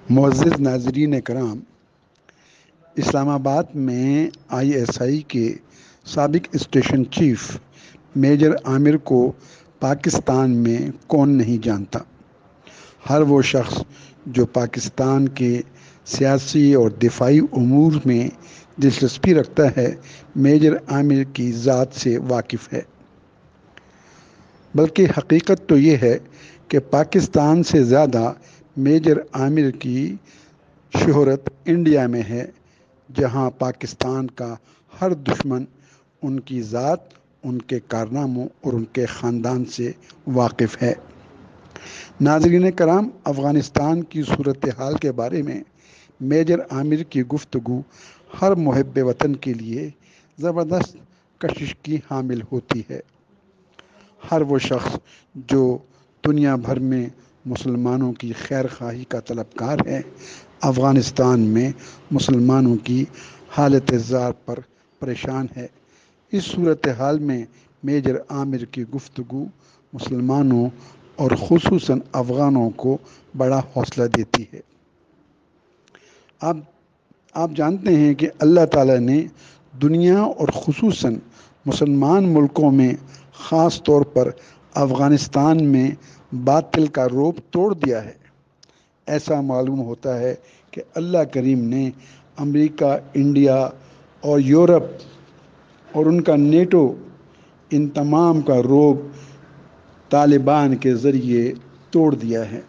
معزز ناظرین کرام، اسلام آباد میں ISI کے سابق اسٹیشن چیف میجر عامر کو پاکستان میں کون نہیں جانتا۔ ہر وہ شخص جو پاکستان کے سیاسی اور دفاعی امور میں دلچسپی رکھتا ہے میجر عامر کی ذات سے واقف ہے۔ بلکہ حقیقت تو یہ ہے کہ پاکستان سے زیادہ میجر عامر کی شہرت انڈیا میں ہے، جہاں پاکستان کا ہر دشمن ان کی ذات، ان کے کارناموں اور ان کے خاندان سے واقف ہے۔ ناظرین کرام، افغانستان کی صورتحال کے بارے میں میجر عامر کی گفتگو ہر محب وطن کے لیے زبردست کشش کی حامل ہوتی ہے۔ ہر وہ شخص جو دنیا بھر میں مسلمانوں کی خیر خواہی کا طلبکار ہے، افغانستان میں مسلمانوں کی حالت زار پر پریشان ہے۔ اس صورتحال میں میجر عامر کی گفتگو مسلمانوں اور خصوصاً افغانوں کو بڑا حوصلہ دیتی ہے۔ آپ جانتے ہیں کہ اللہ تعالیٰ نے دنیا اور خصوصاً مسلمان ملکوں میں خاص طور پر افغانستان میں باطل کا رعب توڑ دیا ہے۔ ایسا معلوم ہوتا ہے کہ اللہ کریم نے امریکہ، انڈیا اور یورپ اور ان کا نیٹو، ان تمام کا رعب طالبان کے ذریعے توڑ دیا ہے۔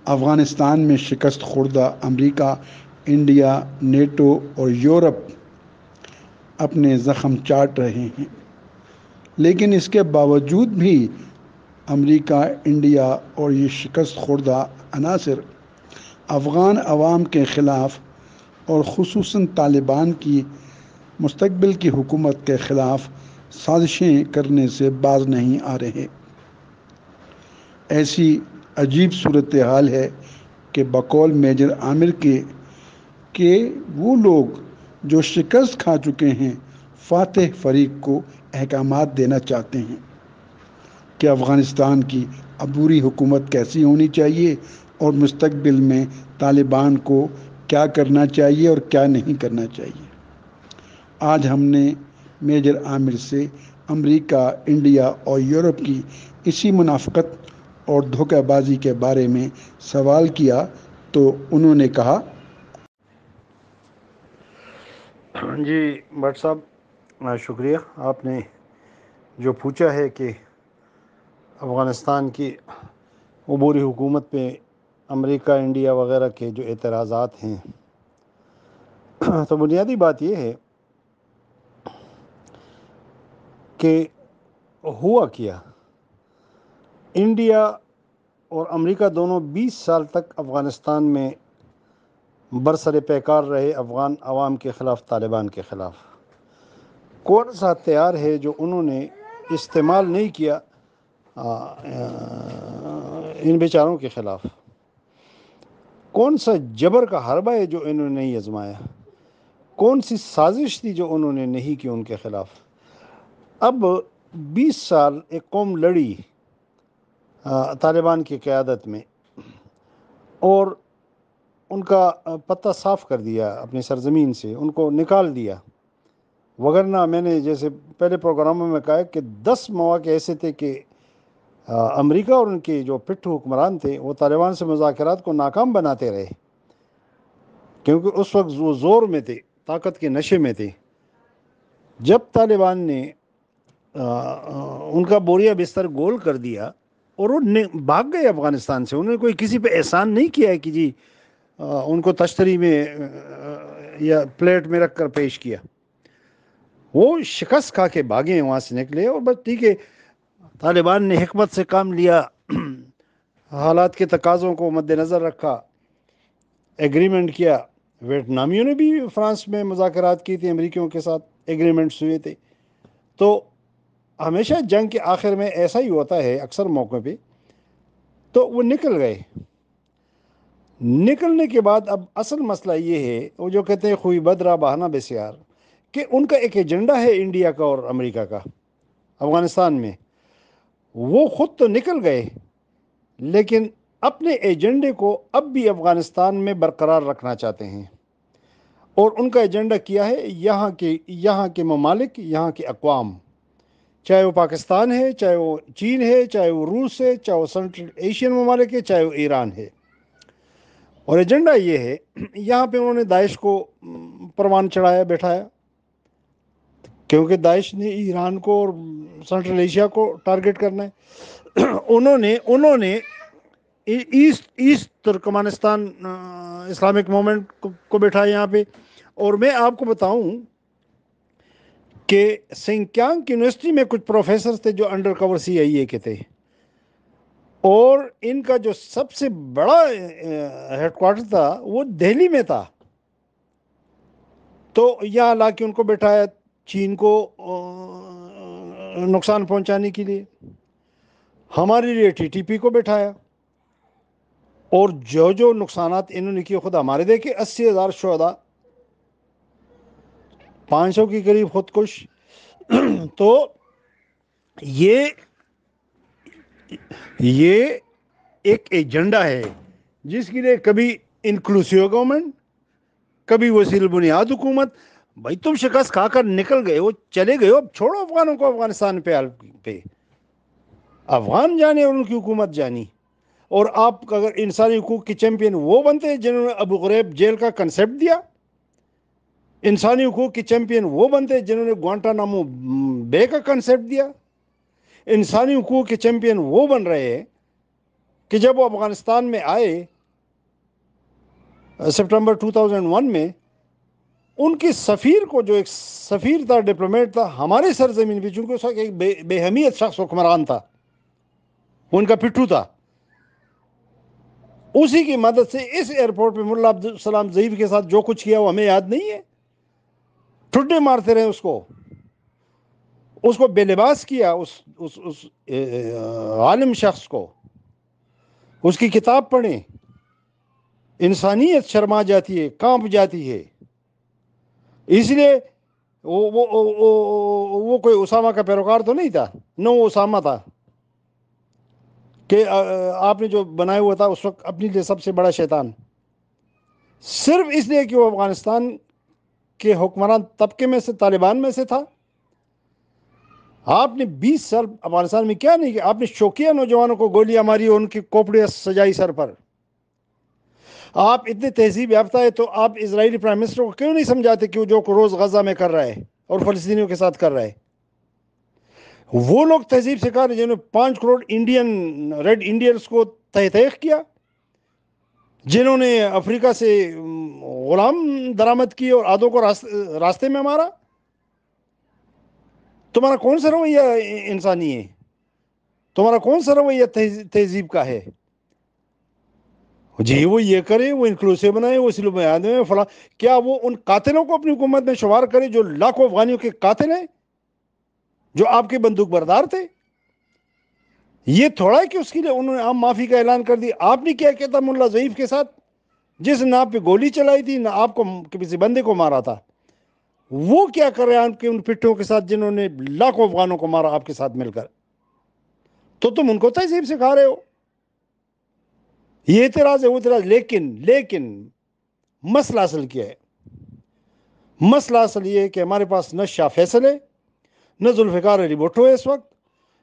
افغانستان میں شکست خوردہ امریکہ، انڈیا، نیٹو اور یورپ اپنے زخم چاٹ رہے ہیں، لیکن اس کے باوجود بھی امریکہ، انڈیا اور یہ شکست خوردہ عناصر افغان عوام کے خلاف اور خصوصاً طالبان کی مستقبل کی حکومت کے خلاف سازشیں کرنے سے باز نہیں آ رہے۔ ایسی عجیب صورتحال ہے کہ بقول میجر عامر کے کہ وہ لوگ جو شکست کھا چکے ہیں فاتح فریق کو احکامات دینا چاہتے ہیں کہ افغانستان کی عبوری حکومت کیسی ہونی چاہیے اور مستقبل میں طالبان کو کیا کرنا چاہیے اور کیا نہیں کرنا چاہیے۔ آج ہم نے میجر عامر سے امریکہ، انڈیا اور یورپ کی اسی منافقت اور دھوکہ بازی کے بارے میں سوال کیا تو انہوں نے کہا، جی بٹ صاحب، شکریہ۔ آپ نے جو پوچھا ہے کہ افغانستان کی عبوری حکومت پہ امریکہ، انڈیا وغیرہ کے جو اعتراضات ہیں، تو بنیادی بات یہ ہے کہ ہوا کیا، انڈیا اور امریکہ دونوں 20 سال تک افغانستان میں برسر پیکار رہے افغان عوام کے خلاف، طالبان کے خلاف۔ کون سا ہتھیار ہے جو انہوں نے استعمال نہیں کیا ان بیچاروں کے خلاف؟ کون سا جبر کا حربہ ہے جو انہوں نے نہیں آزمایا؟ کون سی سازش تھی جو انہوں نے نہیں کی ان کے خلاف؟ اب 20 سال ایک قوم لڑی طالبان کی قیادت میں اور ان کا پتہ صاف کر دیا، اپنی سرزمین سے ان کو نکال دیا۔ وگرنہ میں نے جیسے پہلے پروگراموں میں کہا کہ 10 مواقع ایسے تھے کہ امریکہ اور ان کے جو پٹھو حکمران تھے وہ طالبان سے مذاکرات کو ناکام بناتے رہے، کیونکہ اس وقت وہ زور میں تھے، طاقت کے نشے میں تھے۔ جب طالبان نے ان کا بوریا بستر گول کر دیا اور وہ بھاگ گئے افغانستان سے، انہوں نے کوئی کسی پہ احسان نہیں کیا ہے کہ جی ان کو تشتری میں یا پلیٹ میں رکھ کر پیش کیا۔ وہ شکست کھا کے بھاگے ہیں وہاں سے نکلے، اور بس ٹھیک ہے، طالبان نے حکمت سے کام لیا، حالات کے تقاضوں کو مد نظر رکھا، ایگریمنٹ کیا۔ ویتنامیوں نے بھی فرانس میں مذاکرات کی تھی، امریکیوں کے ساتھ ایگریمنٹس ہوئے تھے۔ تو ہمیشہ جنگ کے آخر میں ایسا ہی ہوتا ہے اکثر موقع پہ۔ تو وہ نکل گئے۔ نکلنے کے بعد اب اصل مسئلہ یہ ہے، وہ جو کہتے ہیں خوئی بدرا بہانہ بسیار، کہ ان کا ایک ایجنڈا ہے انڈیا کا اور امریکہ کا افغانستان میں۔ وہ خود تو نکل گئے، لیکن اپنے ایجنڈے کو اب بھی افغانستان میں برقرار رکھنا چاہتے ہیں، اور ان کا ایجنڈا کیا ہے؟ یہاں کے ممالک، یہاں کے اقوام، چاہے وہ پاکستان ہے، چاہے وہ چین ہے، چاہے وہ روس ہے، چاہے وہ سنٹرل ایشین ممالک ہے، چاہے وہ ایران ہے۔ اور ایجنڈا یہ ہے، یہاں پہ انہوں نے داعش کو پروان چڑھایا بٹھایا، کیونکہ داعش نے ایران کو اور سنٹرل ایشیا کو ٹارگٹ کرنا ہے۔ انہوں نے ایسٹ ترکمانستان اسلامک موومنٹ کو بٹھایا یہاں پہ۔ اور میں آپ کو بتاؤں کہ سنکیانگ یونیورسٹی میں کچھ پروفیسر تھے جو انڈر کور CIA کے تھے، اور ان کا جو سب سے بڑا ہیڈ کوارٹر تھا وہ دہلی میں تھا، تو یہاں لا کے ان کو بٹھایا چین کو نقصان پہنچانے کے لیے، ہمارے لیے TTP کو بٹھایا، اور جو نقصانات انہوں نے کیے خود ہمارے دیکھے، 80,000 شہداء، 500 کے قریب خودکش۔ تو یہ ایک ایجنڈا ہے جس کے لیے کبھی انکلوسیو گورنمنٹ، کبھی وسیع البنیاد حکومت۔ بھائی تم شکست کھا کر نکل گئے ہو، چلے گئے ہو، اب چھوڑو افغانوں کو افغانستان پہ افغان جانے اور ان کی حکومت جانی۔ اور آپ اگر انسانی حقوق کے چیمپئن وہ بنتے ہیں جنہوں نے ابو غریب جیل کا کنسیپٹ دیا، انسانی حقوق کے چیمپئن وہ بنتے ہیں جنہوں نے گوانٹانامو بے کا کنسیپٹ دیا، انسانی حقوق کے چیمپئن وہ بن رہے ہیں کہ جب وہ افغانستان میں آئے سپٹمبر 2001 میں، ان کے سفیر کو، جو ایک سفیر تھا، ڈپلومیٹ تھا ہمارے سرزمین پہ، چونکہ اس وقت ایک بے حمیت شخص حکمران تھا، وہ ان کا پٹھو تھا، اسی کی مدد سے اس ایئرپورٹ پہ ملا عبدالسلام ضعیف کے ساتھ جو کچھ کیا وہ ہمیں یاد نہیں ہے؟ ٹھڈے مارتے رہے اس کو بے لباس کیا، اس عالم شخص کو۔ اس کی کتاب پڑھیں، انسانیت شرما جاتی ہے، کانپ جاتی ہے۔ اس لیے وہ کوئی اسامہ کا پیروکار تو نہیں تھا، نہ وہ اسامہ تھا کہ آپ نے جو بنایا ہوا تھا اس وقت اپنے لیے سب سے بڑا شیطان، صرف اس لیے کہ وہ افغانستان کے حکمران طبقے میں سے، طالبان میں سے تھا۔ آپ نے 20 سال افغانستان میں کیا نہیں کیا؟ آپ نے شوقیہ نوجوانوں کو گولیاں ماری اور ان کی کوپڑیاں سجائی سر پر۔ آپ اتنے تہذیب یافتہ ہے تو آپ اسرائیلی پرائم منسٹر کو کیوں نہیں سمجھاتے کہ وہ جو روز غزہ میں کر رہا ہے اور فلسطینیوں کے ساتھ کر رہا ہے؟ وہ لوگ تہذیب سکھا رہے جنہوں نے 5 کروڑ ریڈ انڈینز کو تحقیق کیا، جنہوں نے افریقہ سے غلام درآمد کی اور آدھوں کو راستے میں مارا۔ تمہارا کون سا رویہ انسانی ہے؟ تمہارا کون سا رویہ تہذیب کا ہے؟ جی وہ یہ کرے، وہ انکلوسیو بنائے، وہ سلو بیان میں فلاں، کیا وہ ان قاتلوں کو اپنی حکومت میں شمار کرے جو لاکھوں افغانیوں کے قاتل ہیں، جو آپ کے بندوق بردار تھے؟ یہ تھوڑا ہے کہ اس کے لیے انہوں نے عام معافی کا اعلان کر دیا۔ آپ نے کیا کہتا ملا ضعیف کے ساتھ، جس نے آپ پہ گولی چلائی تھی، نہ آپ کو کسی بندے کو مارا تھا؟ وہ کیا کر رہے ہیں آپ کے ان پٹھوں کے ساتھ جنہوں نے لاکھوں افغانوں کو مارا آپ کے ساتھ مل کر؟ تو تم ان کو تہذیب سکھا رہے ہو۔ یہ اعتراض ہے، وہ اعتراض، لیکن مسئلہ اصل کیا ہے؟ مسئلہ اصل یہ ہے کہ ہمارے پاس نہ شاہ فیصل ہے، نہ ذوالفقار علی بھٹو ہے اس وقت،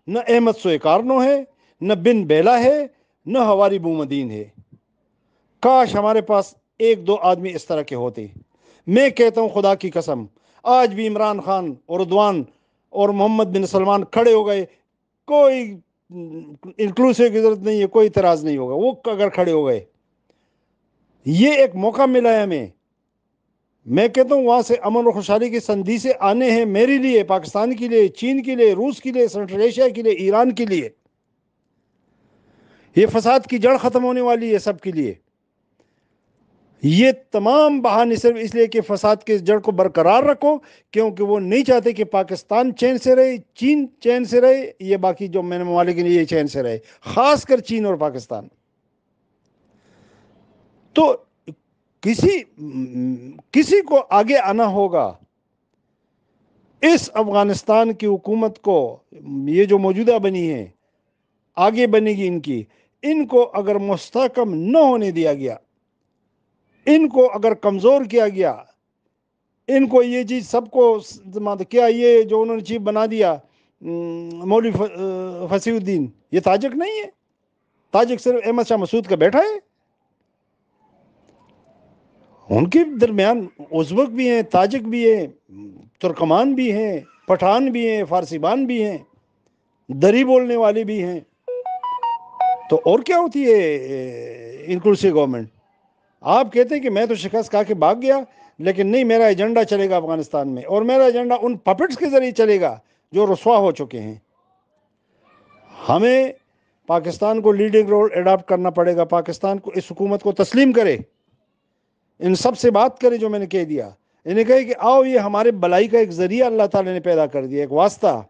نہ احمد سوئے کارنو ہے، نہ بن بیلا ہے، نہ ہواری بومدین ہے۔ کاش ہمارے پاس 1-2 آدمی اس طرح کے ہوتے۔ میں کہتا ہوں خدا کی قسم، آج بھی عمران خان اور رضوان اور محمد بن سلمان کھڑے ہو گئے، کوئی انکلوسیو کی ضرورت نہیں ہے، کوئی اعتراض نہیں ہوگا۔ وہ اگر کھڑے ہو گئے، یہ ایک موقع ملا ہے ہمیں، میں کہتا ہوں وہاں سے امن و خوشحالی کی سندھی سے آنے ہیں، میرے لیے، پاکستان کے لیے، چین کے لیے، روس کے لیے، سنٹرل ایشیا کے لیے، ایران کے لیے۔ یہ فساد کی جڑ ختم ہونے والی ہے سب کے لیے۔ یہ تمام بہانے صرف اس لیے کہ فساد کے جڑ کو برقرار رکھو، کیونکہ وہ نہیں چاہتے کہ پاکستان چین سے رہے، چین چین سے رہے، یہ باقی جو میں نے ممالک کے لیے چین سے رہے، خاص کر چین اور پاکستان۔ تو کسی کو آگے آنا ہوگا۔ اس افغانستان کی حکومت کو، یہ جو موجودہ بنی ہے، آگے بنے گی ان کی، ان کو اگر مستحکم نہ ہونے دیا گیا، ان کو اگر کمزور کیا گیا، ان کو یہ چیز سب کو کیا یہ جو انہوں نے چیف بنا دیا مولوی فصیح الدین، یہ تاجک نہیں ہے، تاجک صرف احمد شاہ مسعود کا بیٹا ہے. ان کے درمیان ازبک بھی ہیں، تاجک بھی ہیں، ترکمان بھی ہیں، پٹھان بھی ہیں، فارسی بان بھی ہیں، دری بولنے والے بھی ہیں. تو اور کیا ہوتی ہے انکلوسیو گورنمنٹ؟ آپ کہتے ہیں کہ میں تو شکست کھا کے بھاگ گیا، لیکن نہیں، میرا ایجنڈا چلے گا افغانستان میں، اور میرا ایجنڈا ان پپٹس کے ذریعے چلے گا جو رسوا ہو چکے ہیں. ہمیں پاکستان کو لیڈنگ رول اڈاپٹ کرنا پڑے گا، پاکستان کو اس حکومت کو تسلیم کرے، ان سب سے بات کرے جو میں نے کہہ دیا. انہیں کہے کہ آؤ، یہ ہمارے بلائی کا ایک ذریعہ اللہ تعالی نے پیدا کر دیا، ایک واسطہ،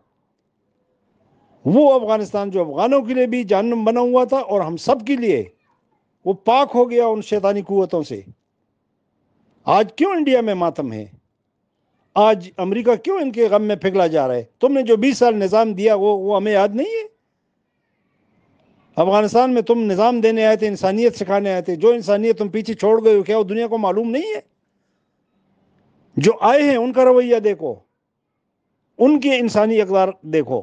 وہ افغانستان جو افغانوں کے لیے بھی جہنم بنا ہوا تھا اور ہم سب کے لیے، وہ پاک ہو گیا ان شیطانی قوتوں سے. آج کیوں انڈیا میں ماتم ہے؟ آج امریکہ کیوں ان کے غم میں پگھلا جا رہا ہے؟ تم نے جو 20 سال نظام دیا وہ ہمیں یاد نہیں ہے؟ افغانستان میں تم نظام دینے آئے تھے، انسانیت سکھانے آئے تھے، جو انسانیت تم پیچھے چھوڑ گئے ہو، کیا وہ دنیا کو معلوم نہیں ہے؟ جو آئے ہیں ان کا رویہ دیکھو، ان کے انسانی اقدار دیکھو.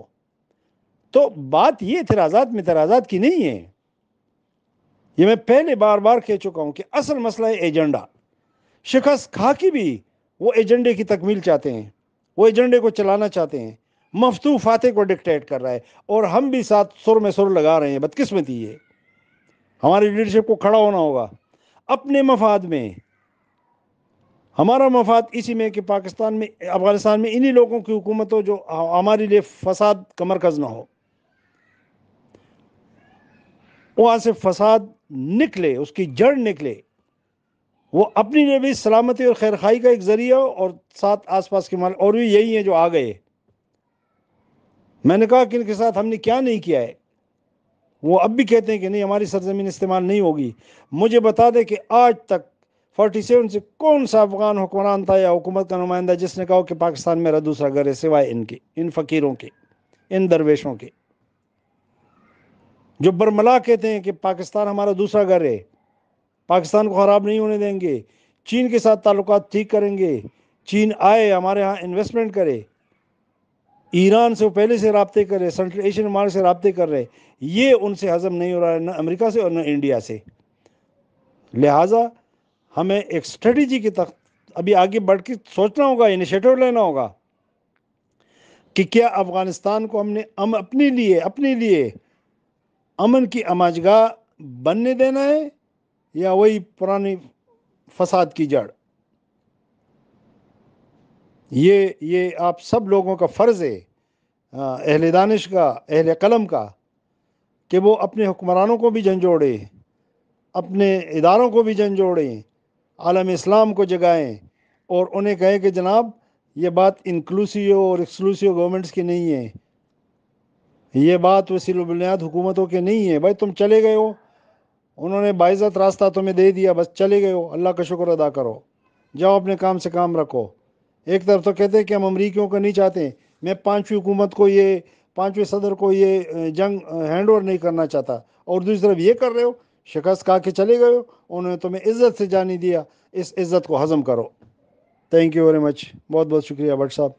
تو بات یہ اعتراضات کی نہیں ہے. یہ میں پہلے بار بار کہہ چکا ہوں کہ اصل مسئلہ ہے ایجنڈا. شکست کھا کے بھی وہ ایجنڈے کی تکمیل چاہتے ہیں، وہ ایجنڈے کو چلانا چاہتے ہیں. مفتو فاتح کو ڈکٹیٹ کر رہا ہے، اور ہم بھی ساتھ سر میں سر لگا رہے ہیں. بدقسمتی ہے. ہماری لیڈرشپ کو کھڑا ہونا ہوگا اپنے مفاد میں. ہمارا مفاد اسی میں کہ پاکستان میں، افغانستان میں انہی لوگوں کی حکومت ہو جو ہمارے لیے فساد کا مرکز نہ ہو. وہاں سے فساد نکلے، اس کی جڑ نکلے، وہ اپنی لیے بھی سلامتی اور خیرخائی کا ایک ذریعہ ہو، اور ساتھ آس پاس کے اور بھی یہی ہیں جو آ گئے. میں نے کہا کہ ان کے ساتھ ہم نے کیا نہیں کیا ہے. وہ اب بھی کہتے ہیں کہ نہیں، ہماری سرزمین استعمال نہیں ہوگی. مجھے بتا دے کہ آج تک 47 سے کون سا افغان حکمران تھا یا حکومت کا نمائندہ جس نے کہا کہ پاکستان میرا دوسرا گھر ہے، سوائے ان کے، ان فقیروں کے، ان درویشوں کے، جو برملا کہتے ہیں کہ پاکستان ہمارا دوسرا گھر ہے، پاکستان کو خراب نہیں ہونے دیں گے، چین کے ساتھ تعلقات ٹھیک کریں گے، چین آئے ہمارے ہاں انویسٹمنٹ کرے، ایران سے وہ پہلے سے رابطے کر رہے، سینٹرل ایشین ممالک سے رابطے کر رہے. یہ ان سے ہضم نہیں ہو رہا ہے، نہ امریکہ سے اور نہ انڈیا سے. لہٰذا ہمیں ایک اسٹریٹجی کے تحت ابھی آگے بڑھ کے سوچنا ہوگا، انیشیٹو لینا ہوگا کہ کیا افغانستان کو ہم نے اپنے لیے امن کی اماجگاہ بننے دینا ہے، یا وہی پرانی فساد کی جڑ. یہ آپ سب لوگوں کا فرض ہے، اہل دانش کا، اہل قلم کا، کہ وہ اپنے حکمرانوں کو بھی جھنجھوڑے، اپنے اداروں کو بھی جھنجھوڑیں، عالم اسلام کو جگائیں، اور انہیں کہیں کہ جناب یہ بات انکلوسیو اور ایکسکلوسیو گورنمنٹس کی نہیں ہے، یہ بات وسیل البنیاد حکومتوں کے نہیں ہے. بھائی تم چلے گئے ہو، انہوں نے باعزت راستہ تمہیں دے دیا، بس چلے گئے ہو، اللہ کا شکر ادا کرو، جاؤ اپنے کام سے کام رکھو. ایک طرف تو کہتے ہیں کہ ہم امریکیوں کو نہیں چاہتے، میں پانچویں حکومت کو، یہ پانچویں صدر کو یہ جنگ ہینڈ اوور نہیں کرنا چاہتا، اور دوسری طرف یہ کر رہے ہو، شکست کھا کے چلے گئے ہو، انہوں نے تمہیں عزت سے جانی دیا، اس عزت کو ہضم کرو. Thank you very much. بہت بہت شکریہ بٹ صاحب.